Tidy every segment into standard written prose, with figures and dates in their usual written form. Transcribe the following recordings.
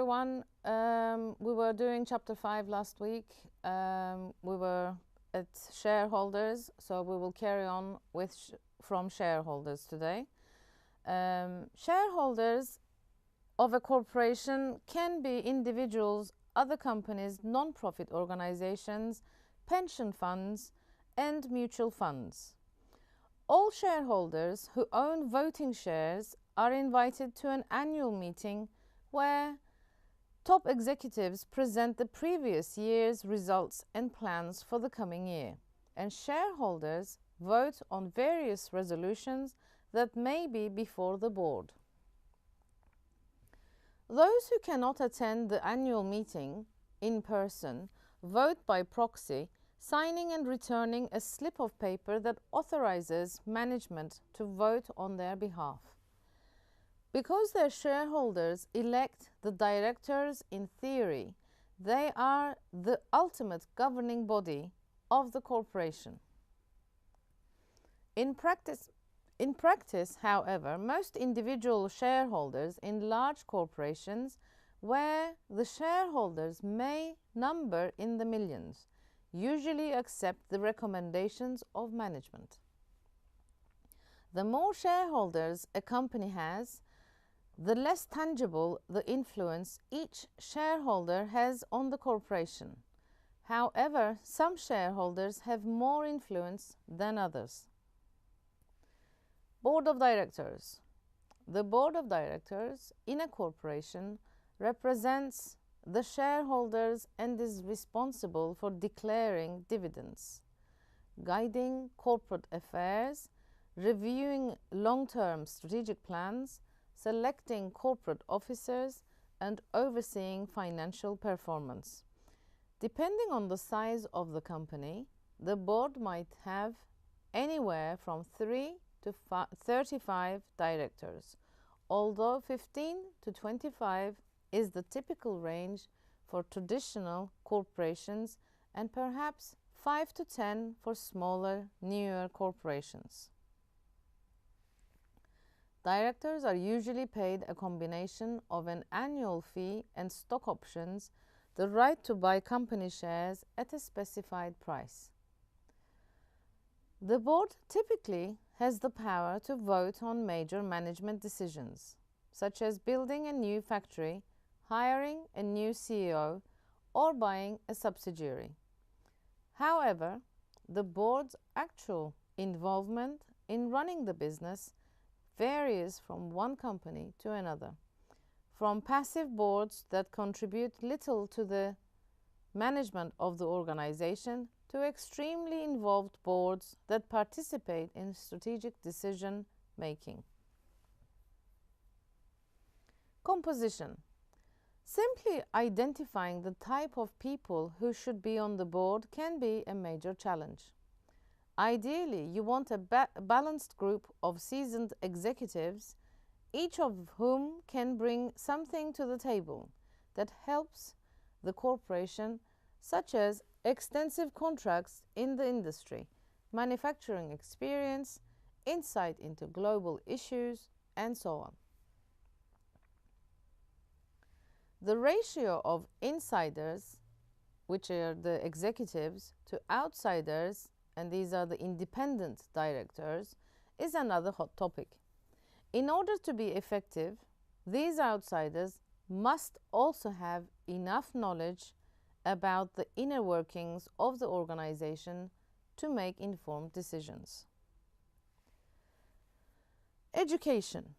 everyone. We were doing chapter 5 last week. We were at shareholders, so we will carry on with from shareholders today. Shareholders of a corporation can be individuals, other companies, non-profit organizations, pension funds, and mutual funds. All shareholders who own voting shares are invited to an annual meeting where top executives present the previous year's results and plans for the coming year, and shareholders vote on various resolutions that may be before the board. Those who cannot attend the annual meeting in person vote by proxy, signing and returning a slip of paper that authorizes management to vote on their behalf. Because their shareholders elect the directors in theory, they are the ultimate governing body of the corporation. In practice, however, most individual shareholders in large corporations, where the shareholders may number in the millions, usually accept the recommendations of management. The more shareholders a company has, the less tangible the influence each shareholder has on the corporation. However, some shareholders have more influence than others. Board of Directors. The Board of Directors in a corporation represents the shareholders and is responsible for declaring dividends, guiding corporate affairs, reviewing long-term strategic plans, selecting corporate officers, and overseeing financial performance. Depending on the size of the company, the board might have anywhere from 3 to 35 directors, although 15 to 25 is the typical range for traditional corporations and perhaps 5 to 10 for smaller, newer corporations. Directors are usually paid a combination of an annual fee and stock options, the right to buy company shares at a specified price. The board typically has the power to vote on major management decisions, such as building a new factory, hiring a new CEO, or buying a subsidiary. However, the board's actual involvement in running the business varies from one company to another, from passive boards that contribute little to the management of the organization to extremely involved boards that participate in strategic decision making. Composition. Simply identifying the type of people who should be on the board can be a major challenge. Ideally, you want a balanced group of seasoned executives, each of whom can bring something to the table that helps the corporation, such as extensive contracts in the industry, manufacturing experience, insight into global issues, and so on. The ratio of insiders, which are the executives, to outsiders, and these are the independent directors, is another hot topic. In order to be effective, these outsiders must also have enough knowledge about the inner workings of the organization to make informed decisions. Education.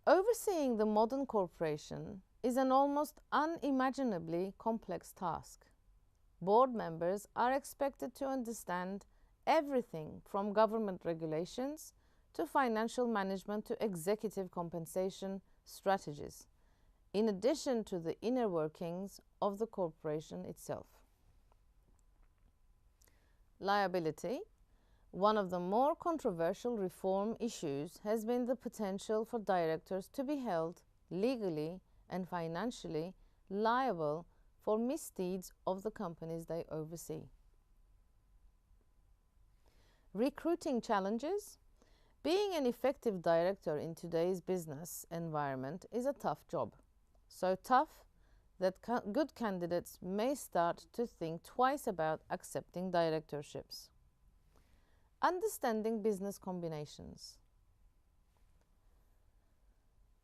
Overseeing the modern corporation is an almost unimaginably complex task. Board members are expected to understand everything from government regulations to financial management to executive compensation strategies, in addition to the inner workings of the corporation itself. Liability. One of the more controversial reform issues has been the potential for directors to be held legally and financially liable for misdeeds of the companies they oversee. Recruiting challenges. Being an effective director in today's business environment is a tough job. So tough that good candidates may start to think twice about accepting directorships. Understanding business combinations.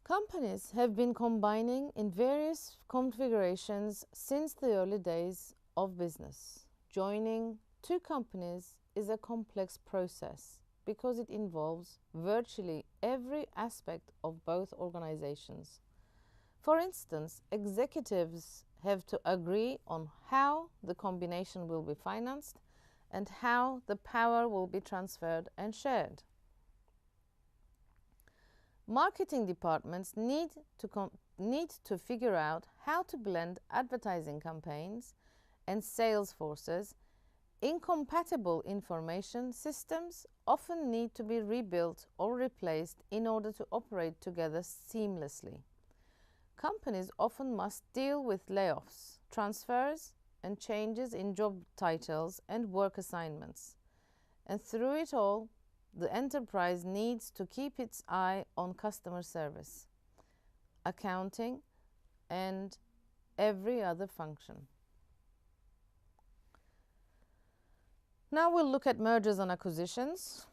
Companies have been combining in various configurations since the early days of business. Joining two companies is a complex process because it involves virtually every aspect of both organizations. For instance, executives have to agree on how the combination will be financed and how the power will be transferred and shared. Marketing departments need to figure out how to blend advertising campaigns and sales forces. Incompatible information systems often need to be rebuilt or replaced in order to operate together seamlessly. Companies often must deal with layoffs, transfers, and changes in job titles and work assignments. And through it all, the enterprise needs to keep its eye on customer service, accounting, and every other function. Now we'll look at mergers and acquisitions.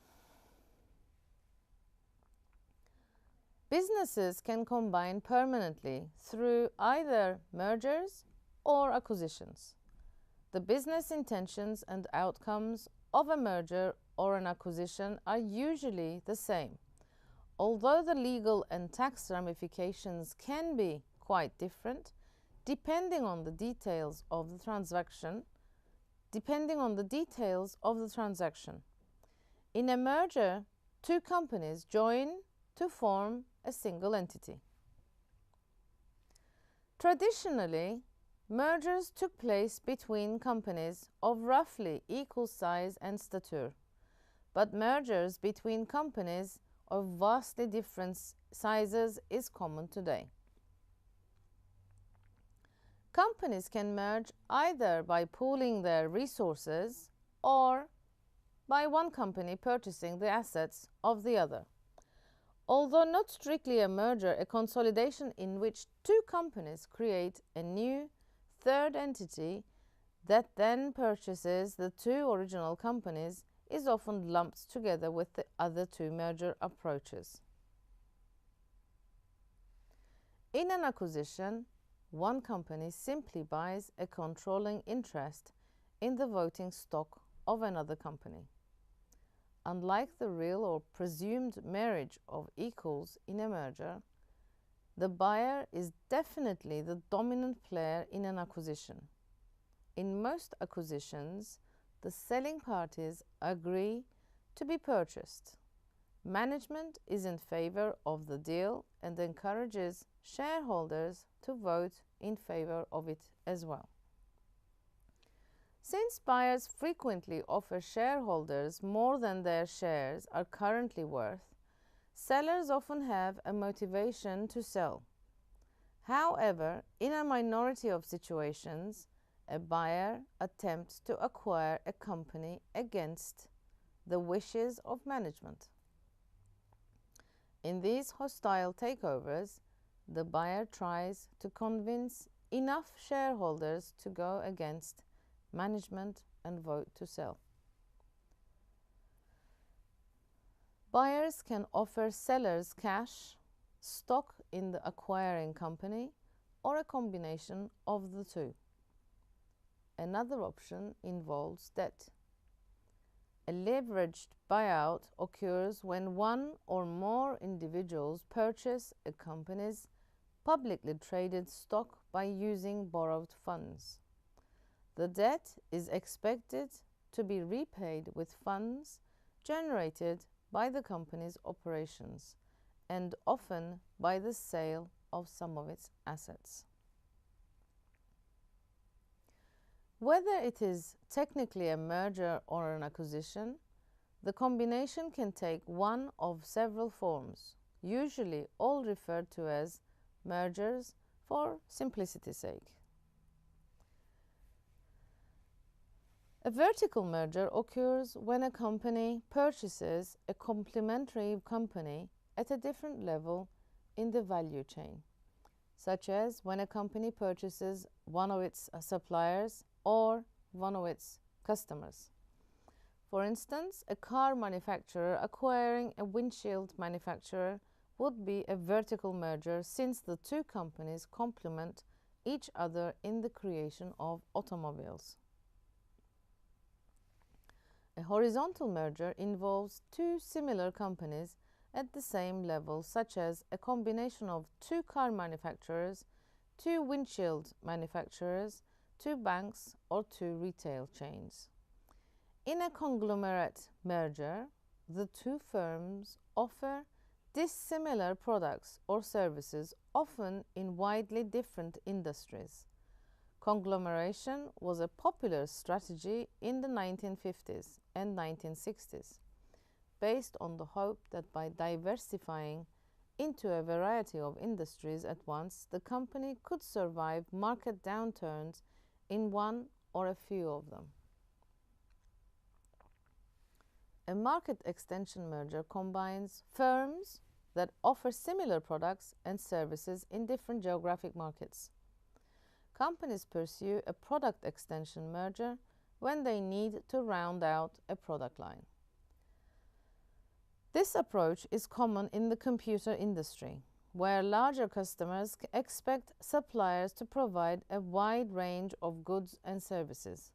Businesses can combine permanently through either mergers or acquisitions. The business intentions and outcomes of a merger or an acquisition are usually the same, although the legal and tax ramifications can be quite different depending on the details of the transaction. In a merger, two companies join to form a single entity. Traditionally, mergers took place between companies of roughly equal size and stature, but mergers between companies of vastly different sizes is common today. Companies can merge either by pooling their resources or by one company purchasing the assets of the other. Although not strictly a merger, a consolidation in which two companies create a new third entity that then purchases the two original companies is often lumped together with the other two merger approaches. In an acquisition, one company simply buys a controlling interest in the voting stock of another company. Unlike the real or presumed marriage of equals in a merger, the buyer is definitely the dominant player in an acquisition. In most acquisitions, the selling parties agree to be purchased. Management is in favor of the deal and encourages shareholders to vote in favor of it as well. Since buyers frequently offer shareholders more than their shares are currently worth, sellers often have a motivation to sell. However, in a minority of situations, a buyer attempts to acquire a company against the wishes of management. In these hostile takeovers, the buyer tries to convince enough shareholders to go against management and vote to sell. Buyers can offer sellers cash, stock in the acquiring company, or a combination of the two. Another option involves debt. A leveraged buyout occurs when one or more individuals purchase a company's publicly traded stock by using borrowed funds. The debt is expected to be repaid with funds generated by the company's operations and often by the sale of some of its assets. Whether it is technically a merger or an acquisition, the combination can take one of several forms, usually all referred to as mergers for simplicity's sake. A vertical merger occurs when a company purchases a complementary company at a different level in the value chain. such as when a company purchases one of its suppliers or one of its customers. For instance, a car manufacturer acquiring a windshield manufacturer would be a vertical merger, since the two companies complement each other in the creation of automobiles. A horizontal merger involves two similar companies at the same level, such as a combination of two car manufacturers, two windshield manufacturers, two banks, or two retail chains. In a conglomerate merger, the two firms offer dissimilar products or services, often in widely different industries. Conglomeration was a popular strategy in the 1950s and 1960s, based on the hope that by diversifying into a variety of industries at once, the company could survive market downturns in one or a few of them. A market extension merger combines firms that offer similar products and services in different geographic markets. Companies pursue a product extension merger when they need to round out a product line. This approach is common in the computer industry, where larger customers expect suppliers to provide a wide range of goods and services.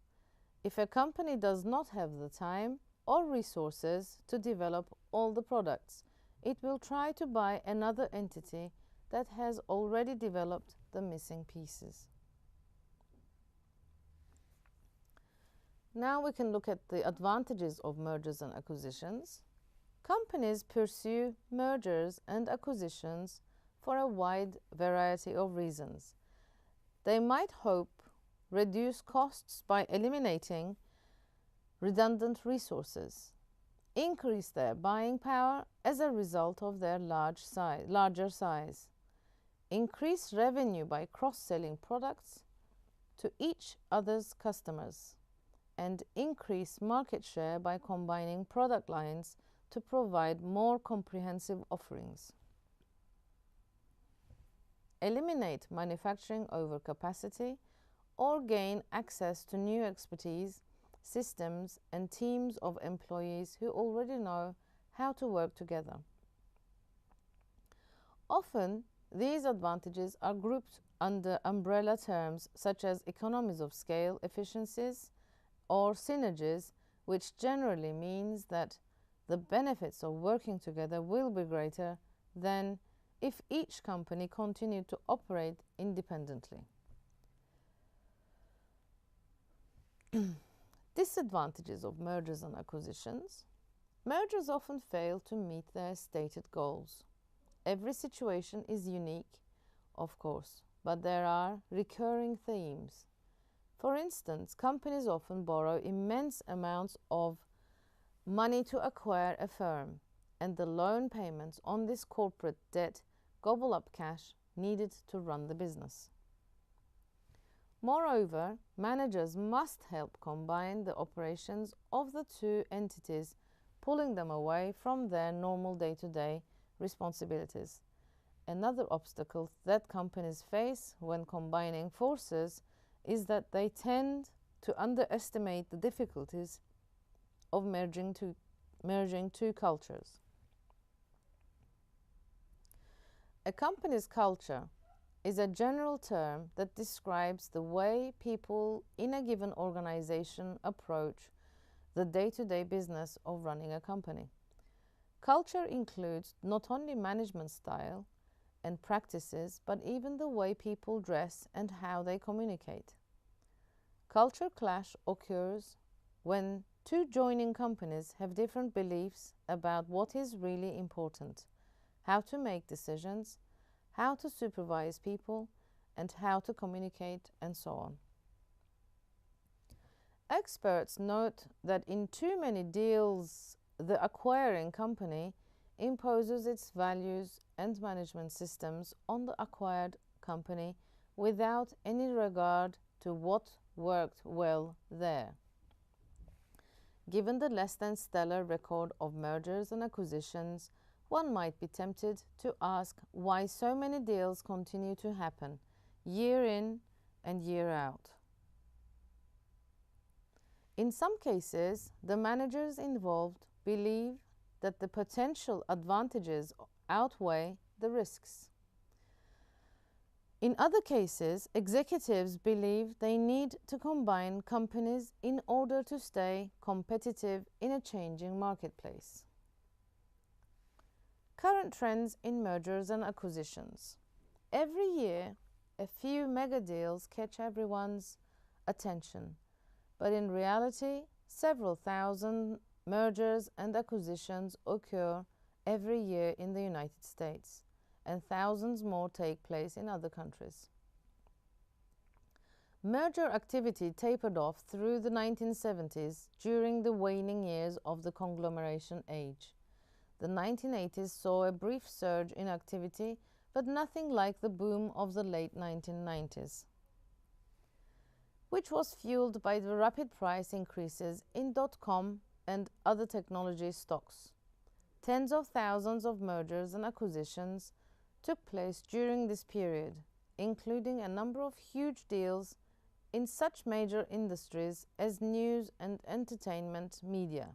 If a company does not have the time or resources to develop all the products, it will try to buy another entity that has already developed the missing pieces. Now we can look at the advantages of mergers and acquisitions. Companies pursue mergers and acquisitions for a wide variety of reasons. They might hope reduce costs by eliminating redundant resources, increase their buying power as a result of their larger size, increase revenue by cross-selling products to each other's customers, and increase market share by combining product lines to provide more comprehensive offerings. Eliminate manufacturing overcapacity or gain access to new expertise, systems, and teams of employees who already know how to work together. Often, these advantages are grouped under umbrella terms such as economies of scale, efficiencies, or synergies, which generally means that the benefits of working together will be greater than if each company continued to operate independently. Disadvantages of mergers and acquisitions. Mergers often fail to meet their stated goals. Every situation is unique, of course, but there are recurring themes. For instance, companies often borrow immense amounts of money to acquire a firm, and the loan payments on this corporate debt gobble up cash needed to run the business. Moreover, managers must help combine the operations of the two entities, pulling them away from their normal day-to-day responsibilities. Another obstacle that companies face when combining forces is that they tend to underestimate the difficulties of merging two cultures. A company's culture is a general term that describes the way people in a given organization approach the day-to-day business of running a company. Culture includes not only management style and practices, but even the way people dress and how they communicate. Culture clash occurs when two joining companies have different beliefs about what is really important, how to make decisions, how to supervise people, and how to communicate, and so on. Experts note that in too many deals, the acquiring company imposes its values and management systems on the acquired company without any regard to what worked well there. Given the less than stellar record of mergers and acquisitions, One might be tempted to ask why so many deals continue to happen year in and year out. In some cases, the managers involved believe that the potential advantages outweigh the risks. In other cases, executives believe they need to combine companies in order to stay competitive in a changing marketplace. Current trends in mergers and acquisitions. Every year, a few mega deals catch everyone's attention, but in reality, several thousand mergers and acquisitions occur every year in the United States, and thousands more take place in other countries. Merger activity tapered off through the 1970s during the waning years of the conglomeration age. The 1980s saw a brief surge in activity, but nothing like the boom of the late 1990s, which was fueled by the rapid price increases in .com and other technology stocks. Tens of thousands of mergers and acquisitions took place during this period, including a number of huge deals in such major industries as news and entertainment media,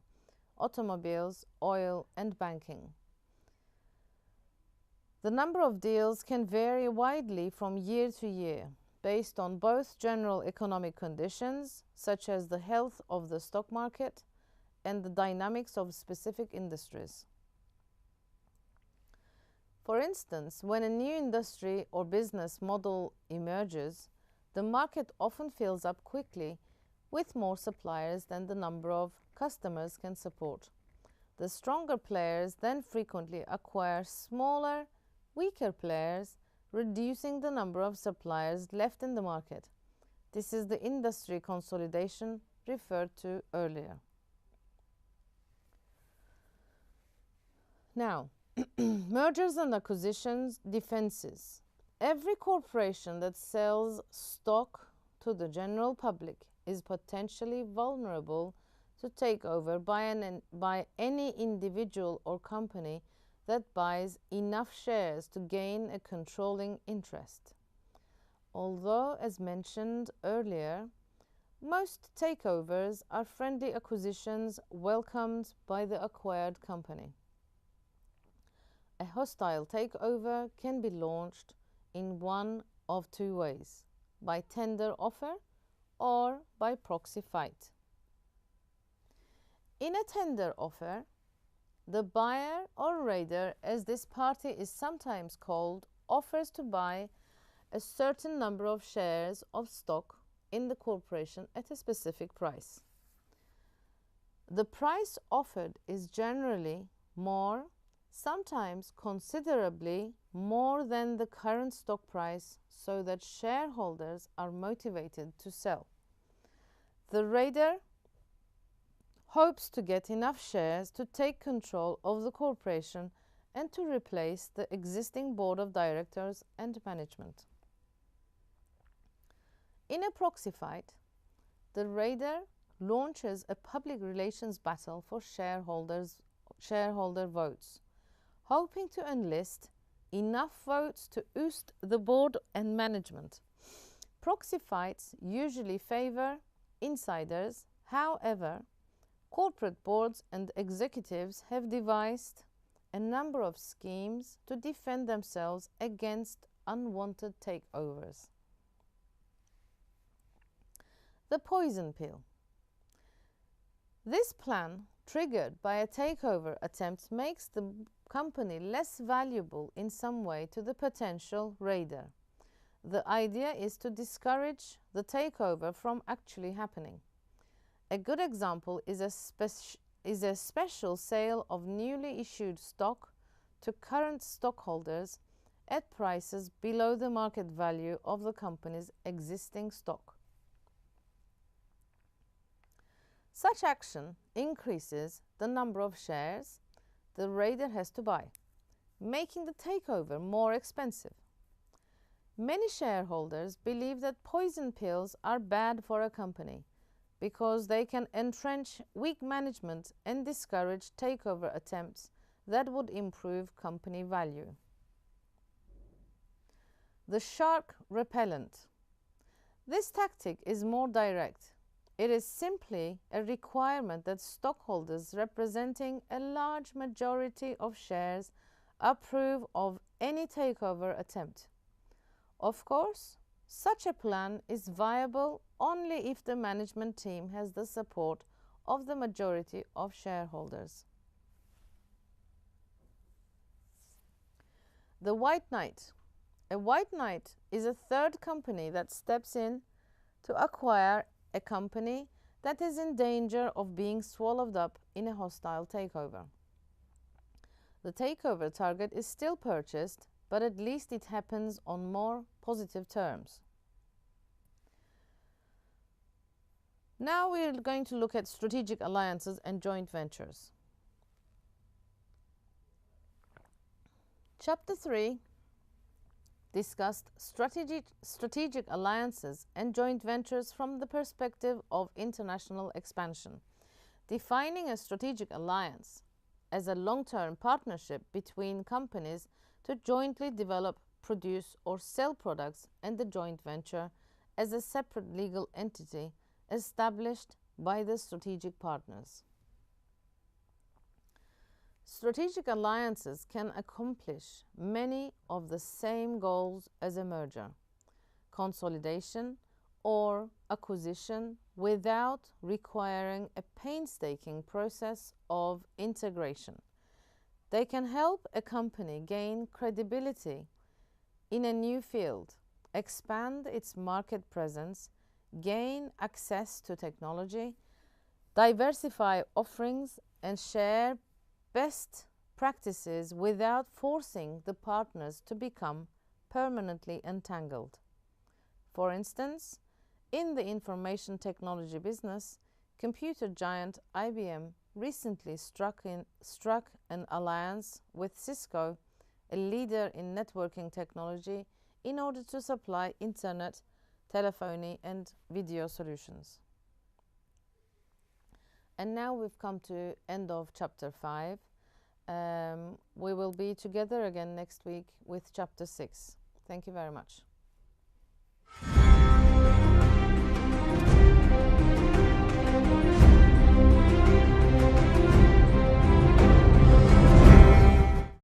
automobiles, oil, and banking. The number of deals can vary widely from year to year, based on both general economic conditions, such as the health of the stock market, and the dynamics of specific industries. For instance, when a new industry or business model emerges, the market often fills up quickly with more suppliers than the number of customers can support. The stronger players then frequently acquire smaller, weaker players, reducing the number of suppliers left in the market. This is the industry consolidation referred to earlier. Now, mergers and acquisitions defenses. Every corporation that sells stock to the general public is potentially vulnerable to takeover by any individual or company that buys enough shares to gain a controlling interest. Although, as mentioned earlier, most takeovers are friendly acquisitions welcomed by the acquired company. A hostile takeover can be launched in one of two ways: by tender offer or by proxy fight. In a tender offer, the buyer or raider, as this party is sometimes called, offers to buy a certain number of shares of stock in the corporation at a specific price. The price offered is generally more, sometimes considerably more than the current stock price, so that shareholders are motivated to sell. The raider hopes to get enough shares to take control of the corporation and to replace the existing board of directors and management. In a proxy fight, the raider launches a public relations battle for shareholder votes, hoping to enlist enough votes to oust the board and management. Proxy fights usually favor insiders. However, corporate boards and executives have devised a number of schemes to defend themselves against unwanted takeovers. The poison pill. This plan, triggered by a takeover attempt, makes the company less valuable in some way to the potential raider. The idea is to discourage the takeover from actually happening. A good example is a special sale of newly issued stock to current stockholders at prices below the market value of the company's existing stock. Such action increases the number of shares the raider has to buy, making the takeover more expensive. Many shareholders believe that poison pills are bad for a company because they can entrench weak management and discourage takeover attempts that would improve company value. The shark repellent. This tactic is more direct. It is simply a requirement that stockholders representing a large majority of shares approve of any takeover attempt. Of course, such a plan is viable only if the management team has the support of the majority of shareholders. The White Knight. A white knight is a third company that steps in to acquire a company that is in danger of being swallowed up in a hostile takeover. The takeover target is still purchased, but at least it happens on more positive terms. Now we are going to look at strategic alliances and joint ventures. Chapter 3 discussed strategic alliances and joint ventures from the perspective of international expansion, defining a strategic alliance as a long-term partnership between companies to jointly develop, produce, or sell products, and the joint venture as a separate legal entity established by the strategic partners. Strategic alliances can accomplish many of the same goals as a merger, consolidation, or acquisition without requiring a painstaking process of integration. They can help a company gain credibility in a new field, expand its market presence, gain access to technology, diversify offerings, and share best practices without forcing the partners to become permanently entangled. For instance, in the information technology business, computer giant IBM recently struck an alliance with Cisco, a leader in networking technology, in order to supply internet, telephony, and video solutions. And now we've come to end of chapter 5. We will be together again next week with chapter 6. Thank you very much.